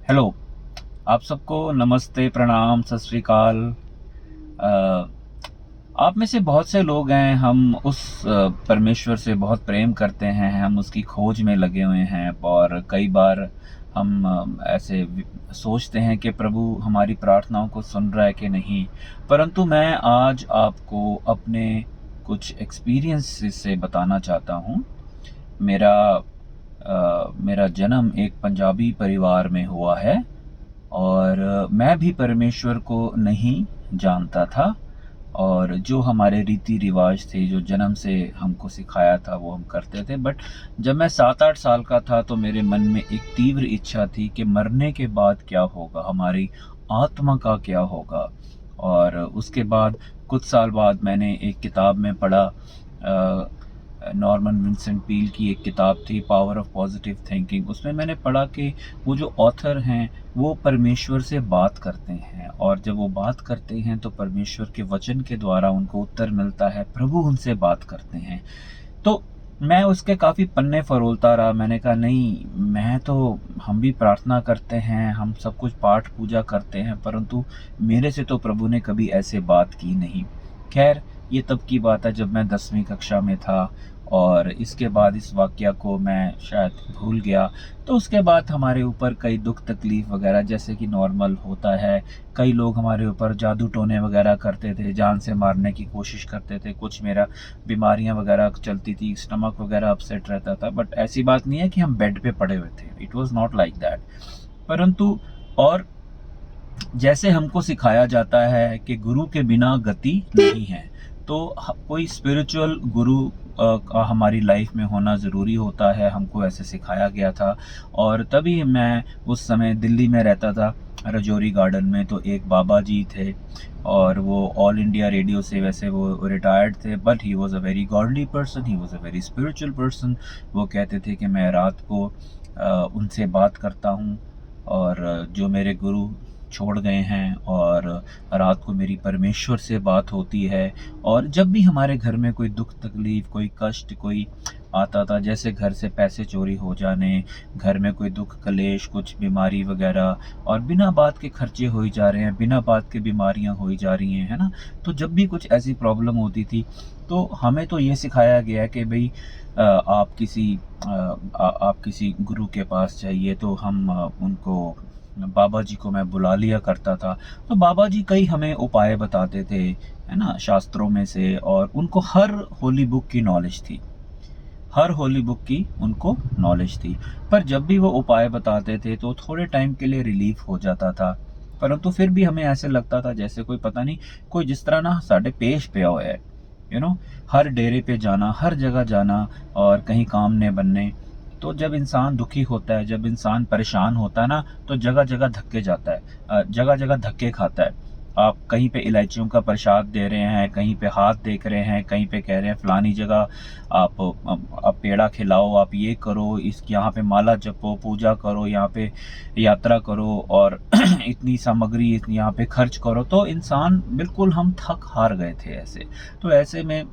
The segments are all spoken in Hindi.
हेलो, आप सबको नमस्ते, प्रणाम, सत श्री अकाल। अ, आप में से बहुत से लोग हैं, हम उस परमेश्वर से बहुत प्रेम करते हैं, हम उसकी खोज में लगे हुए हैं और कई बार हम ऐसे सोचते हैं कि प्रभु हमारी प्रार्थनाओं को सुन रहा है कि नहीं। परंतु मैं आज आपको अपने कुछ एक्सपीरियंस से बताना चाहता हूँ। मेरा जन्म एक पंजाबी परिवार में हुआ है और मैं भी परमेश्वर को नहीं जानता था। और जो हमारे रीति रिवाज थे, जो जन्म से हमको सिखाया था, वो हम करते थे। बट जब मैं 7-8 साल का था तो मेरे मन में एक तीव्र इच्छा थी कि मरने के बाद क्या होगा, हमारी आत्मा का क्या होगा। और उसके बाद कुछ साल बाद मैंने एक किताब में पढ़ा, नॉर्मन विंसेंट पील की एक किताब थी, पावर ऑफ पॉजिटिव थिंकिंग। उसमें मैंने पढ़ा कि वो जो ऑथर हैं वो परमेश्वर से बात करते हैं, और जब वो बात करते हैं तो परमेश्वर के वचन के द्वारा उनको उत्तर मिलता है, प्रभु उनसे बात करते हैं। तो मैं उसके काफ़ी पन्ने फरोलता रहा। मैंने कहा नहीं, हम भी प्रार्थना करते हैं, हम सब कुछ पाठ पूजा करते हैं, परंतु मेरे से तो प्रभु ने कभी ऐसे बात की नहीं। खैर, ये तब की बात है जब मैं 10वीं कक्षा में था, और इसके बाद इस वाक़या को मैं शायद भूल गया। तो उसके बाद हमारे ऊपर कई दुख तकलीफ़ वग़ैरह जैसे कि नॉर्मल होता है। कई लोग हमारे ऊपर जादू टोने वग़ैरह करते थे, जान से मारने की कोशिश करते थे। कुछ मेरा बीमारियाँ वग़ैरह चलती थी, स्टमक वग़ैरह अपसेट रहता था। बट ऐसी बात नहीं है कि हम बेड पे पड़े हुए थे। It was not like that. परंतु और जैसे हमको सिखाया जाता है कि गुरु के बिना गति नहीं है, तो कोई स्पिरिचुअल गुरु का हमारी लाइफ में होना ज़रूरी होता है, हमको ऐसे सिखाया गया था। और तभी मैं उस समय दिल्ली में रहता था, रजौरी गार्डन में। तो एक बाबा जी थे, और वो ऑल इंडिया रेडियो से वैसे वो रिटायर्ड थे, but he was a very godly person, he was a very spiritual person. वो कहते थे कि मैं रात को उनसे बात करता हूँ, और जो मेरे गुरु छोड़ गए हैं, और रात को मेरी परमेश्वर से बात होती है। और जब भी हमारे घर में कोई दुख तकलीफ़, कोई कष्ट, कोई आता था, जैसे घर से पैसे चोरी हो जाने, घर में कोई दुख कलेश, कुछ बीमारी वगैरह, और बिना बात के खर्चे हो ही जा रहे हैं, बिना बात के बीमारियां हो ही जा रही हैं, है ना। तो जब भी कुछ ऐसी प्रॉब्लम होती थी, तो हमें तो ये सिखाया गया है कि भाई आप किसी गुरु के पास जाइए। तो हम उनको, बाबा जी को मैं बुला लिया करता था। तो बाबा जी कई हमें उपाय बताते थे, है ना, शास्त्रों में से। और उनको हर होली बुक की नॉलेज थी, हर होली बुक की उनको नॉलेज थी। पर जब भी वो उपाय बताते थे तो थोड़े टाइम के लिए रिलीफ हो जाता था, परंतु फिर भी हमें ऐसे लगता था जैसे कोई, पता नहीं, कोई जिस तरह ना साढ़े पेश पे हुआ है, यू नो। हर डेरे पे जाना, हर जगह जाना, और कहीं काम न बनने। तो जब इंसान दुखी होता है, जब इंसान परेशान होता है ना, तो जगह जगह धक्के जाता है, जगह जगह धक्के खाता है। आप कहीं पे इलायचियों का प्रसाद दे रहे हैं, कहीं पे हाथ देख रहे हैं, कहीं पे कह रहे हैं फलानी जगह आप पेड़ा खिलाओ, आप ये करो, इस यहाँ पे माला जपो, पूजा करो, यहाँ पे यात्रा करो, और इतनी सामग्री यहाँ पे खर्च करो। तो इंसान बिल्कुल, हम थक हार गए थे ऐसे। तो ऐसे में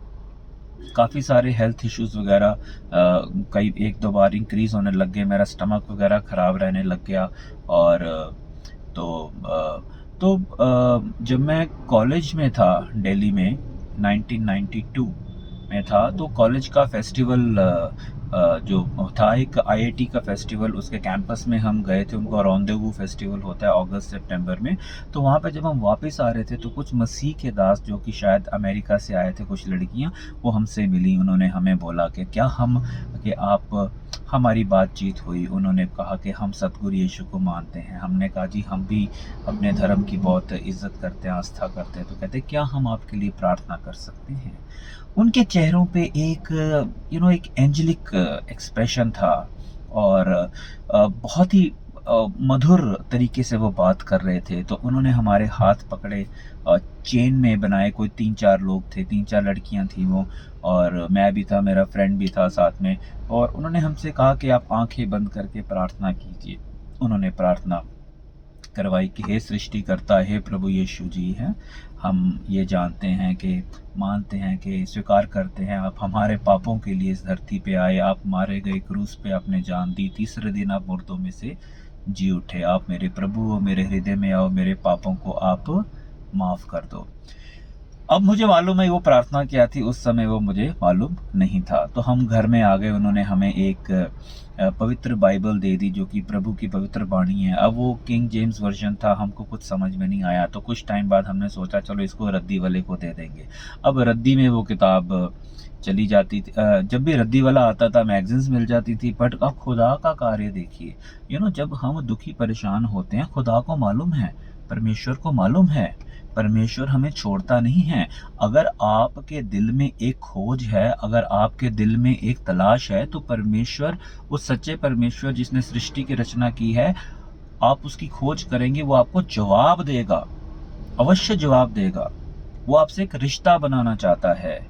काफ़ी सारे हेल्थ इश्यूज़ वगैरह कई 1-2 बार इंक्रीज़ होने लग गए, मेरा स्टमक वगैरह ख़राब रहने लग गया। और तो जब मैं कॉलेज में था दिल्ली में, 1992 में था, तो कॉलेज का फेस्टिवल जो था, एक आईआईटी का फेस्टिवल, उसके कैंपस में हम गए थे। उनको रौंदेवू फेस्टिवल होता है अगस्त सितंबर में। तो वहाँ पे जब हम वापस आ रहे थे तो कुछ मसीह के दास, जो कि शायद अमेरिका से आए थे, कुछ लड़कियाँ, वो हमसे मिली। उन्होंने हमें बोला कि क्या हम, कि आप, हमारी बातचीत हुई। उन्होंने कहा कि हम सतगुरु यीशु को मानते हैं। हमने कहा जी, हम भी अपने धर्म की बहुत इज्जत करते हैं, आस्था करते हैं। तो कहते क्या हम आपके लिए प्रार्थना कर सकते हैं। उनके चेहरों पे एक, एक एंजेलिक एक्सप्रेशन था, और बहुत ही मधुर तरीके से वो बात कर रहे थे। तो उन्होंने हमारे हाथ पकड़े, चेन में बनाए, कोई 3-4 लोग थे, 3-4 लड़कियां थी वो, और मैं भी था, मेरा फ्रेंड भी था साथ में। और उन्होंने हमसे कहा कि आप आंखें बंद करके प्रार्थना कीजिए। उन्होंने प्रार्थना करवाई कि हे सृष्टिकर्ता, हे प्रभु यीशु जी हैं, हम ये जानते हैं कि मानते हैं कि स्वीकार करते हैं आप हमारे पापों के लिए इस धरती पे आए, आप मारे गए क्रूस पे, आपने जान दी, तीसरे दिन आप मुर्दों में से जी उठे, आप मेरे प्रभु हो, मेरे हृदय में आओ, मेरे पापों को आप माफ़ कर दो। अब मुझे मालूम है वो प्रार्थना क्या थी, उस समय वो मुझे मालूम नहीं था। तो हम घर में आ गए, उन्होंने हमें एक पवित्र बाइबल दे दी जो कि प्रभु की पवित्र वाणी है। अब वो किंग जेम्स वर्जन था, हमको कुछ समझ में नहीं आया, तो कुछ टाइम बाद हमने सोचा चलो इसको रद्दी वाले को दे देंगे। अब रद्दी में वो किताब चली जाती थी, जब भी रद्दी वाला आता था मैगजीन्स मिल जाती थी, बट अब खुदा का कार्य देखिए। जब हम दुखी परेशान होते हैं, खुदा को मालूम है, परमेश्वर को मालूम है, परमेश्वर हमें छोड़ता नहीं है। अगर आपके दिल में एक खोज है, अगर आपके दिल में एक तलाश है, तो परमेश्वर, उस सच्चे परमेश्वर जिसने सृष्टि की रचना की है, आप उसकी खोज करेंगे, वो आपको जवाब देगा, अवश्य जवाब देगा। वो आपसे एक रिश्ता बनाना चाहता है।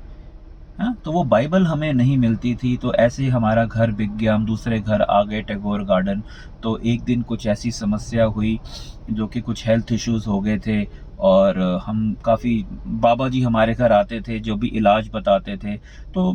तो वो बाइबल हमें नहीं मिलती थी, तो ऐसे ही हमारा घर बिक गया, हम दूसरे घर आ गए, टैगोर गार्डन। तो एक दिन कुछ ऐसी समस्या हुई जो कि कुछ हेल्थ इश्यूज हो गए थे, और हम काफ़ी, बाबा जी हमारे घर आते थे जो भी इलाज बताते थे, तो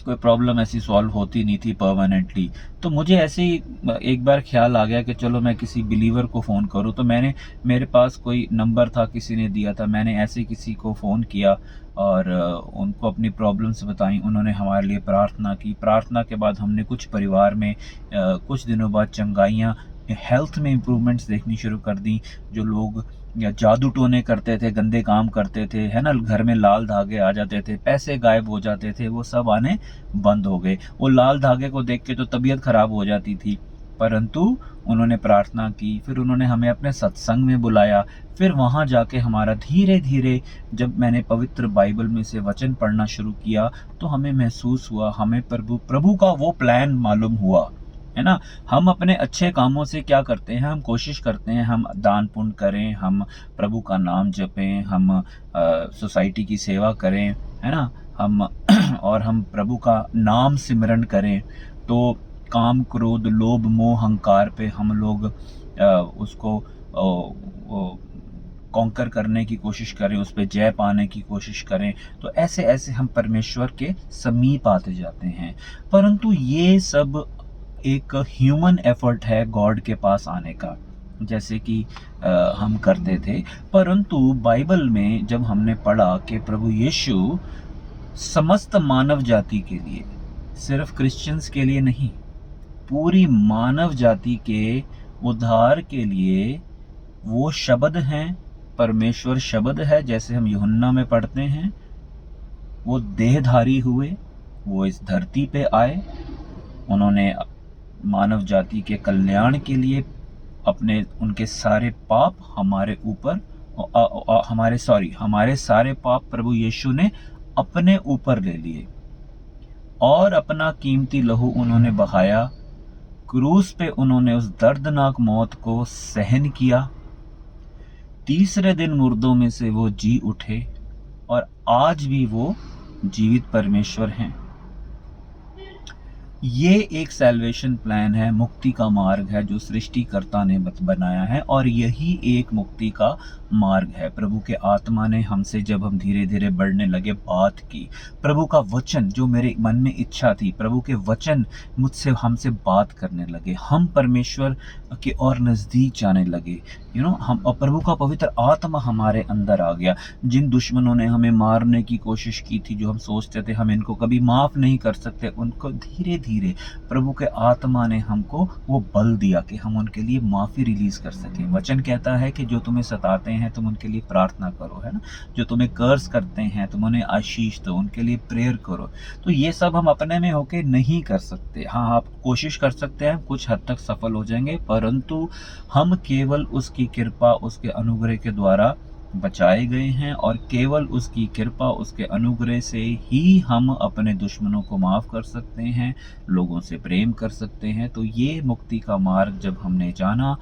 कोई प्रॉब्लम ऐसी सॉल्व होती नहीं थी परमानेंटली। तो मुझे ऐसे ही एक बार ख्याल आ गया कि चलो मैं किसी बिलीवर को फ़ोन करूं। तो मेरे पास कोई नंबर था, किसी ने दिया था, मैंने ऐसे किसी को फ़ोन किया और उनको अपनी प्रॉब्लम्स बताई। उन्होंने हमारे लिए प्रार्थना की। प्रार्थना के बाद हमने कुछ परिवार में कुछ दिनों बाद चंगाइयाँ, हेल्थ में इम्प्रूवमेंट्स देखनी शुरू कर दी। जो लोग या जादू टोने करते थे, गंदे काम करते थे, है ना, घर में लाल धागे आ जाते थे, पैसे गायब हो जाते थे, वो सब आने बंद हो गए। वो लाल धागे को देख के तो तबीयत खराब हो जाती थी, परंतु उन्होंने प्रार्थना की, फिर उन्होंने हमें अपने सत्संग में बुलाया। फिर वहाँ जाके हमारा धीरे धीरे, जब मैंने पवित्र बाइबल में से वचन पढ़ना शुरू किया, तो हमें महसूस हुआ, हमें प्रभु का वो प्लान मालूम हुआ, है ना। हम अपने अच्छे कामों से क्या करते हैं, हम कोशिश करते हैं हम दान पुण्य करें, हम प्रभु का नाम जपें, हम सोसाइटी की सेवा करें, है ना, हम और हम प्रभु का नाम सिमरन करें। तो काम, क्रोध, लोभ, मोह, अहंकार पे हम लोग उसको कॉन्कर करने की कोशिश करें, उस पर जय पाने की कोशिश करें। तो ऐसे ऐसे हम परमेश्वर के समीप आते जाते हैं। परंतु ये सब एक ह्यूमन एफर्ट है गॉड के पास आने का, जैसे कि हम करते थे। परंतु बाइबल में जब हमने पढ़ा कि प्रभु यीशु समस्त मानव जाति के लिए, सिर्फ क्रिश्चियंस के लिए नहीं, पूरी मानव जाति के उद्धार के लिए वो शब्द हैं, परमेश्वर शब्द है, जैसे हम यूहन्ना में पढ़ते हैं, वो देहधारी हुए, वो इस धरती पे आए, उन्होंने मानव जाति के कल्याण के लिए उनके सारे पाप हमारे ऊपर, हमारे सारे पाप प्रभु यीशु ने अपने ऊपर ले लिए, और अपना कीमती लहू उन्होंने बहाया। क्रूस पे उन्होंने उस दर्दनाक मौत को सहन किया। तीसरे दिन मुर्दों में से वो जी उठे, और आज भी वो जीवित परमेश्वर हैं। ये एक सैल्वेशन प्लान है, मुक्ति का मार्ग है जो सृष्टिकर्ता ने बनाया है, और यही एक मुक्ति का मार्ग है। प्रभु के आत्मा ने हमसे, जब हम धीरे धीरे बढ़ने लगे, बात की। प्रभु का वचन, जो मेरे मन में इच्छा थी, प्रभु के वचन मुझसे, हमसे बात करने लगे। हम परमेश्वर के और नज़दीक जाने लगे। हम, प्रभु का पवित्र आत्मा हमारे अंदर आ गया। जिन दुश्मनों ने हमें मारने की कोशिश की थी, जो हम सोचते थे हम इनको कभी माफ़ नहीं कर सकते, उनको धीरे धीरे प्रभु के आत्मा ने हमको वो बल दिया कि हम उनके लिए माफ़ी रिलीज़ कर सकें। वचन कहता है कि जो तुम्हें सताते हैं तुम उनके लिए प्रार्थना करो, है ना। जो तुम्हें कर्ज करते हैं तुम उन्हें आशीष दो, उनके लिए प्रेयर करो। तो ये सब हम अपने में होके नहीं कर सकते। हाँ, आप कोशिश कर सकते हैं, कुछ हद तक सफल हो जाएंगे, परंतु हम केवल उसकी कृपा, उसके अनुग्रह के द्वारा बचाए गए हैं, और केवल उसकी कृपा, उसके अनुग्रह से ही हम अपने दुश्मनों को माफ़ कर सकते हैं, लोगों से प्रेम कर सकते हैं। तो ये मुक्ति का मार्ग जब हमने जाना,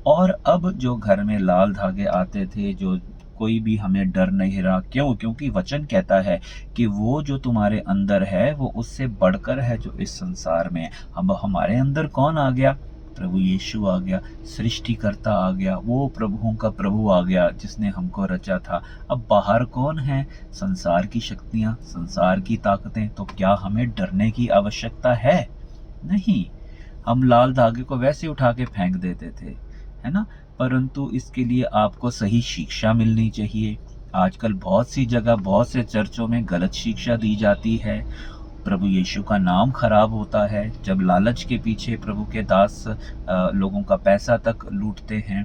और अब जो घर में लाल धागे आते थे, जो कोई भी हमें डर नहीं रहा। क्यों? क्योंकि वचन कहता है कि वो जो तुम्हारे अंदर है वो उससे बढ़कर है जो इस संसार में है। अब हमारे अंदर कौन आ गया? प्रभु यीशु आ गया, सृष्टिकर्ता आ गया, वो प्रभुओं का प्रभु आ गया जिसने हमको रचा था। अब बाहर कौन है? संसार की शक्तियाँ, संसार की ताकतें। तो क्या हमें डरने की आवश्यकता है? नहीं। हम लाल धागे को वैसे उठा के फेंक देते थे, है ना? परंतु इसके लिए आपको सही शिक्षा मिलनी चाहिए। आजकल बहुत सी जगह, बहुत से चर्चों में गलत शिक्षा दी जाती है। प्रभु यीशु का नाम खराब होता है जब लालच के पीछे प्रभु के दास लोगों का पैसा तक लूटते हैं।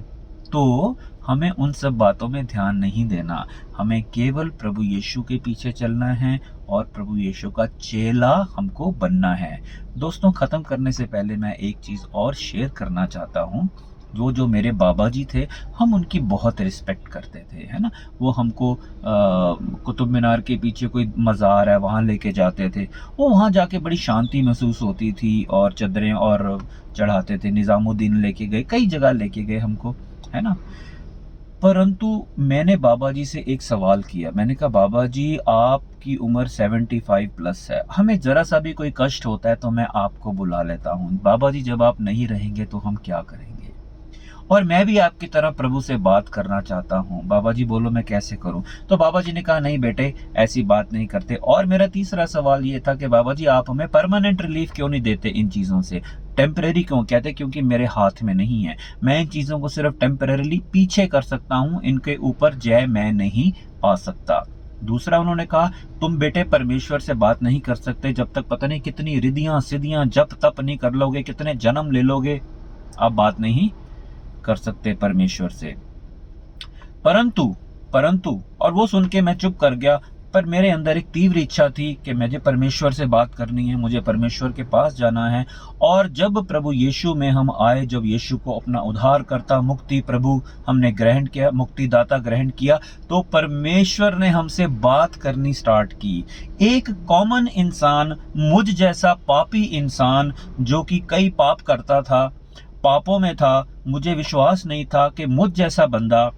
तो हमें उन सब बातों में ध्यान नहीं देना। हमें केवल प्रभु यीशु के पीछे चलना है और प्रभु यीशु का चेला हमको बनना है। दोस्तों, ख़त्म करने से पहले मैं एक चीज़ और शेयर करना चाहता हूँ। जो मेरे बाबा जी थे, हम उनकी बहुत रिस्पेक्ट करते थे, है ना? वो हमको कुतुब मीनार के पीछे कोई मज़ार है, वहाँ लेके जाते थे। वो वहाँ जाके बड़ी शांति महसूस होती थी और चद्दरें और चढ़ाते थे। निज़ामुद्दीन लेके गए, कई जगह लेके गए हमको, है ना? परंतु मैंने बाबा जी से एक सवाल किया। मैंने कहा, बाबा जी, आपकी उम्र 75 प्लस है, हमें ज़रा सा भी कोई कष्ट होता है तो मैं आपको बुला लेता हूँ। बाबा जी, जब आप नहीं रहेंगे तो हम क्या करेंगे? और मैं भी आपकी तरह प्रभु से बात करना चाहता हूँ। बाबा जी, बोलो मैं कैसे करूँ? तो बाबा जी ने कहा, नहीं बेटे, ऐसी बात नहीं करते। और मेरा तीसरा सवाल ये था कि बाबा जी, आप हमें परमानेंट रिलीफ क्यों नहीं देते इन चीज़ों से? टेम्परेरी क्यों? कहते क्योंकि मेरे हाथ में नहीं है। मैं इन चीज़ों को सिर्फ टेम्परेरीली पीछे कर सकता हूँ, इनके ऊपर जय मैं नहीं पा सकता। दूसरा उन्होंने कहा, तुम बेटे परमेश्वर से बात नहीं कर सकते जब तक पता नहीं कितनी रिधियाँ सिद्धियाँ जप तप नहीं कर लोगे, कितने जन्म ले लोगे, आप बात नहीं कर सकते परमेश्वर से। परंतु और वो सुन के मैं चुप कर गया। पर मेरे अंदर एक तीव्र इच्छा थी कि मुझे परमेश्वर से बात करनी है, मुझे परमेश्वर के पास जाना है। और जब प्रभु यीशु में हम आए, जब यीशु को अपना उद्धारकर्ता, मुक्ति प्रभु हमने ग्रहण किया, मुक्तिदाता ग्रहण किया, तो परमेश्वर ने हमसे बात करनी स्टार्ट की। एक कॉमन इंसान, मुझ जैसा पापी इंसान जो कि कई पाप करता था, पापों में था, मुझे विश्वास नहीं था कि मुझ जैसा बंदा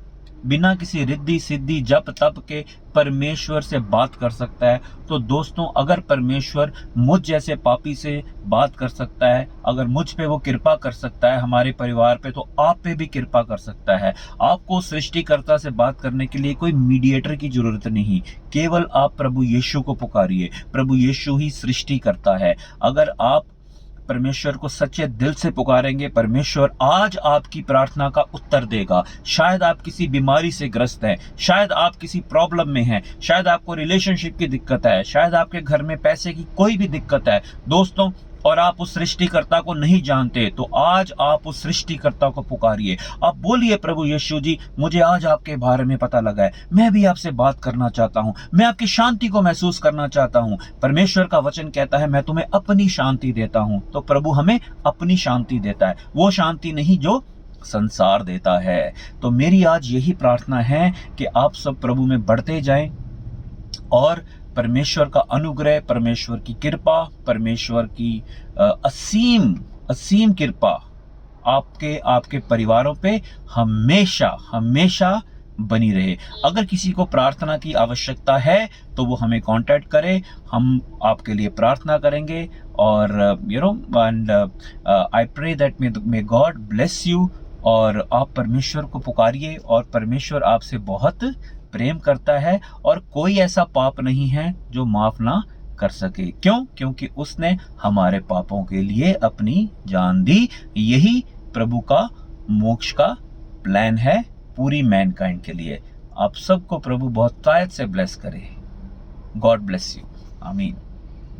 बिना किसी रिद्धि सिद्धि जप तप के परमेश्वर से बात कर सकता है। तो दोस्तों, अगर परमेश्वर मुझ जैसे पापी से बात कर सकता है, अगर मुझ पे वो कृपा कर सकता है, हमारे परिवार पे, तो आप पे भी कृपा कर सकता है। आपको सृष्टिकर्ता से बात करने के लिए कोई मीडिएटर की जरूरत नहीं, केवल आप प्रभु यीशु को पुकारिए। प्रभु यीशु ही सृष्टि करता है। अगर आप परमेश्वर को सच्चे दिल से पुकारेंगे, परमेश्वर आज आपकी प्रार्थना का उत्तर देगा। शायद आप किसी बीमारी से ग्रस्त हैं, शायद आप किसी प्रॉब्लम में हैं, शायद आपको रिलेशनशिप की दिक्कत है, शायद आपके घर में पैसे की कोई भी दिक्कत है दोस्तों, और आप उस सृष्टिकर्ता को नहीं जानते, तो आज आप उस सृष्टिकर्ता को पुकारिए। आप बोलिए, प्रभु यीशु जी, मुझे आज आपके बारे में पता लगा है, मैं भी आपसे बात करना चाहता हूँ, मैं आपकी शांति को महसूस करना चाहता हूँ। परमेश्वर का वचन कहता है, मैं तुम्हें अपनी शांति देता हूँ। तो प्रभु हमें अपनी शांति देता है, वो शांति नहीं जो संसार देता है। तो मेरी आज यही प्रार्थना है कि आप सब प्रभु में बढ़ते जाएं और परमेश्वर का अनुग्रह, परमेश्वर की कृपा, परमेश्वर की असीम कृपा आपके परिवारों पे हमेशा बनी रहे। अगर किसी को प्रार्थना की आवश्यकता है तो वो हमें कांटेक्ट करे, हम आपके लिए प्रार्थना करेंगे। और and I pray that may God bless you. और आप परमेश्वर को पुकारिए और परमेश्वर आपसे बहुत प्रेम करता है और कोई ऐसा पाप नहीं है जो माफ ना कर सके। क्यों? क्योंकि उसने हमारे पापों के लिए अपनी जान दी। यही प्रभु का मोक्ष का प्लान है पूरी मैनकाइंड के लिए। आप सबको प्रभु बहुत तायत से ब्लेस करे। God bless you. आमीन।